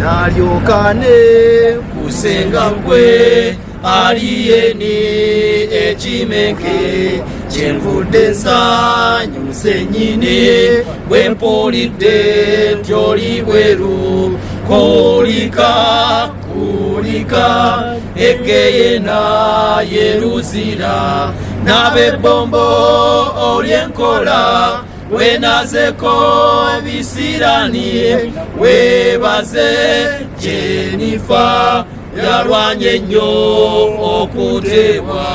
nalyokane kusenga kwe aliyeni ekimenke kyenvudde nsanyuse nnyini bwe mpulidde tyoli bweru kulika egeye naye luzira n'ab'ebbombo olyenkola wenazeko ebisirani webaze Jenifa yalwanye nnyo okuteebwa.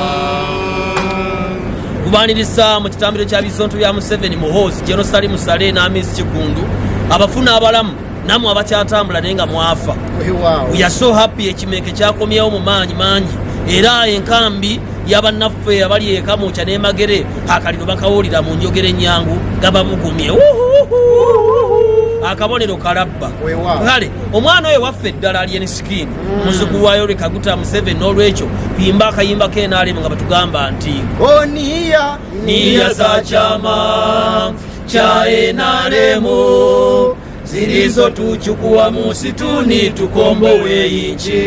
Kubaniriza mu kitambiro kya bizonto bya Museveni Muhoozi Jerusalem Sale n'Amisi Kigundu abafuna abalamu namwe abakyatambula naye nga mwafa. We are so happy ekimenke kyakomyewo mu maanyi mangi era enkambi y'abannaffe abali eka Mucha ne Magere akaliro bakawulira mu njogera ennyangu gababugumye akabonero kalabba. Kale omwana oyo waffe ddala Alien Skin muzugu wa Yoweri Kaguta Museveni n'olwekyo tuyimba akayimba k'NRM nga batugamba nti niya za chama cha NRM zilizotuchukua musituni tukombowe nchi.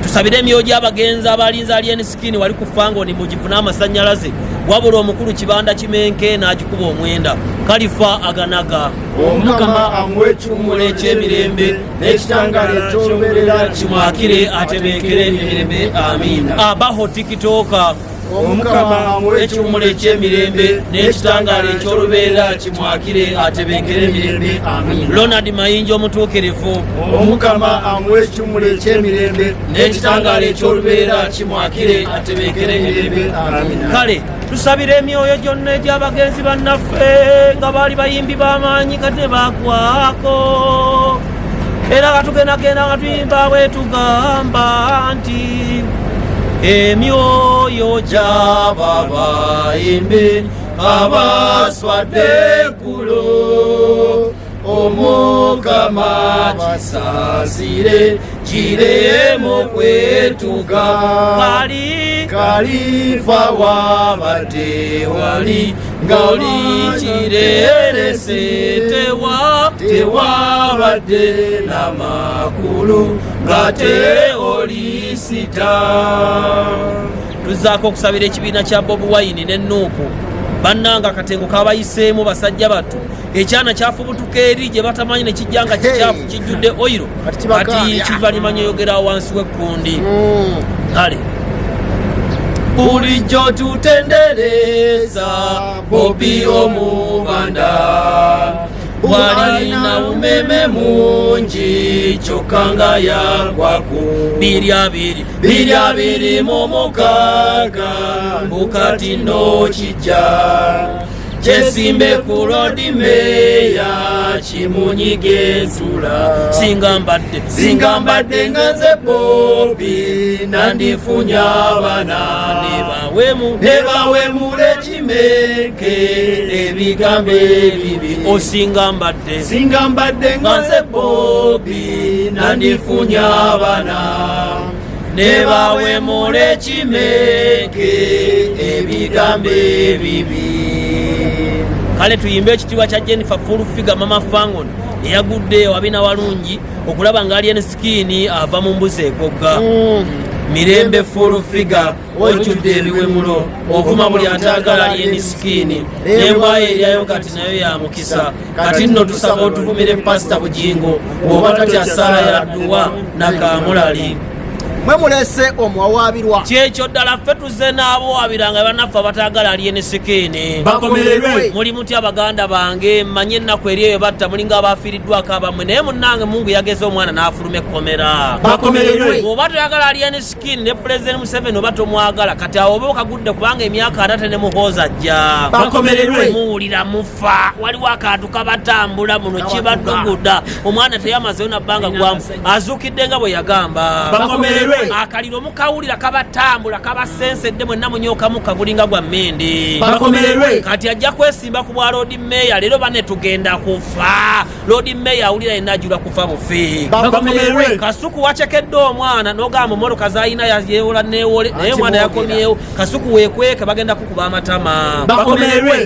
Tusabire emyoyo gy'abagenzi abalinzi Alien Skin wali kufanga ni mujivuna amasannyalaze wabula omukulu kibanda kimenke n'agikuba omwenda Kalifa aganaga. Omukama amuwe ekihumula eky'emirembe n'ekitangaala eky'olubeerera kimwakire atebeekere emirembe amiina. Abaho tikitoka Omukama amuwe ekihumula eky'emirembe n'ekitangaala eky'olubeerera kimwakire atebeekere emirembe amiina. Ronald Mayinja omutuukirivu. Omukama amuwe ekihumula eky'emirembe n'ekitangaala eky'olubeerera kimwakire atebeekere emirembe amiina. Kale tusabire emyoyo gyonna egy'abagenzi bannaffe nga baali bayimbi b'amaanyi kati ne baggwaako era katugendagenda nga tuyimba bwe tugamba nti emyoyo gy'aba bayimbi abaswadde eggulo Omukama kisaasire kiremu kwetuga Kalifa wabadde wali ng'oli kirerese tewabadde n'amakulu nga teolisita. Tuzaako okusabira ekibiina kya Bobi Wine ne Nuupu bannanga akatengo kabayiseemu basajja battu ekyana kyafubutuka eri gye batamanyi ne kijja nga kikyafu kijjudde oyiro kati kibalimanyi oyogera wansi w'ekkundi. Kale bulijjo tutendereza Bobi omubanda walina umeme mungi kyokka nga yagwaku biri abiri mu mukaaga bukati nno kijja kyesimbe ku lodi meya kimunyige ensula singa mbadde nga nze Bobi nandifunya abaana ne bawemula ekimenke ebigambo ebibi. Singa mbadde nga nze Bobi nandifunya abaana ne bawemula ekimenke ebigambo ebibi. Kale tuyimbe ekitiibwa kya Jennifer Full Figure Mama Fangon eyagudde wabina walungi okulaba nga Alien Skin ava mu mbuzi ekogga. Mirembe Full Figure ojjudde ebiwemulo ovuma buli ataagala Alien Skin n'embwayo eryayo kati nayo ya mukisa. Kati nno tusaba otuvumire Pastor Bugingo bw'oba tatya Sara yadduwa nakamulali. Mwe mulese omwawaabirwa kyekyo ddala ffe tuzze n'abowaabiranga bannaffe abataagala Alien Skin bakomererwe. Muli mutya baganda bange manye ennaku eri eyo batta mulinga abafiiriddwako abammwe naye munnange Mungu yageza omwana n'afuluma ekkomera. Bakomererwe. Bw'oba toyagala Alien Skin ne President Museveni oba tomwagala kati awo oba okagudde kubanga emyaka 3 ne Muhoozi ajja. Bakomererwe. Muwulira mufa waliwo akantu kabatambula muno kibadduguda omwana teyamazeyo nabbanga gwamu azuukidde nga bwe yagamba. Bakomererwe. akaliro mukawulira kabatambula kabasensedde mwenna munyoka mukagulinga gwa mmindi kati ajja kwesimba ku bwa Lord Mayor leero bane tugenda kufa Lord Mayor awulira enajula kufa bufi Kasuku wachekedde omwana n'ogamba mmotoka zayina yewola neewole naye mwana yakomyewo Kasuku weekweka bagenda kukuba amatama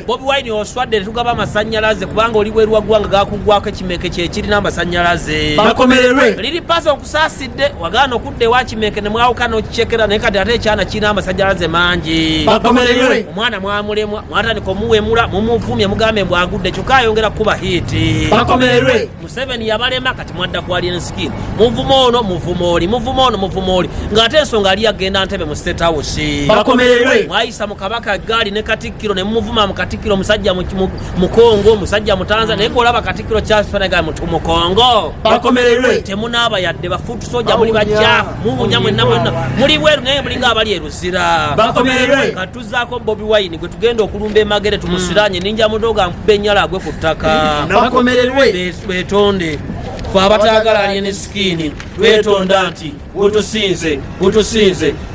Bobi Wine oswadde tugaba amasannyalaze kubanga oli bweru wagwanga gakugwako ekimeke kyekirina amasannyalaze liri pasa okusaasidde wagaana okudde wa kimeke ne mwawuka n'okikyekera naye kati ate ekyana kirina amasannyalaze mangi omwana mwamulemwa mwatandika omuwemula mumuvumye mugambe mbwagudde kyokka ayongera kuba hiiti Museveni yabalema kati mwadda ku Alien Skin muvumo ono muvumo oli ng'ate ensonga ali agenda Ntebe mu State House mwayisa mu kabaka gaali ne Katikkiro ne mumuvuma mu Katikkiro musajja mu Kongo musajja mu Tanzania naye ng'olaba Katikkiro Charles Fenegai mu Kongo temunaaba yadde bafuutu soja muli bajjaafu mubunya mwenna muli bweru naye mulinga abali eruzira katuzaako Bobi Wine gwe tugenda okulumba emagere tumusiranye ninja mudoga ankubbe ennyala agwe ku ttaka betonde fe abatagala Alien Skin twetonda nti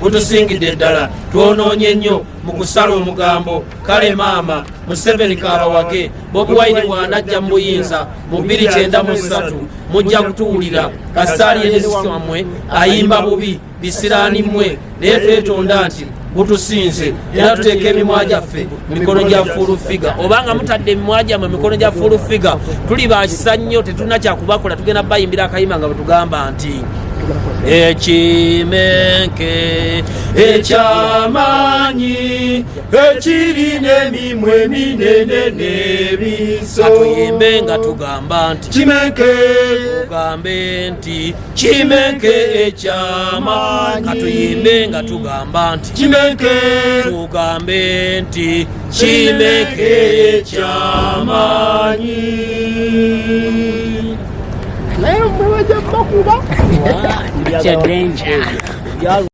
butusingidde ddala twonoonye nnyo mu kusala omugambo kale maama Museveni kabawage Bobi Wine bw'anajja mu buyinza mu 293 mujja kutuwulira kasita Alien Skin wammwe ayimba bubi bisiraani mmwe naye twetonda nti butusinze era tuteeka emimwa gyaffe mikono gya full figure obanga mutadde emimwa gyammwe mikono gya full figure tuli bakisa nnyo tetulina kyakubakola tugenda bayimbira akayimba nga bwetugamba nti ekimenke ekyamaanyi ekirina emimwa eminene n'ebiso katuyimbe nga tugamba nti kimenke tugambe nti kimenke ekyamaanyi katuyimbe nga tugamba nti kimenke tugambe nti kimenke ekyamaanyi It's a danger.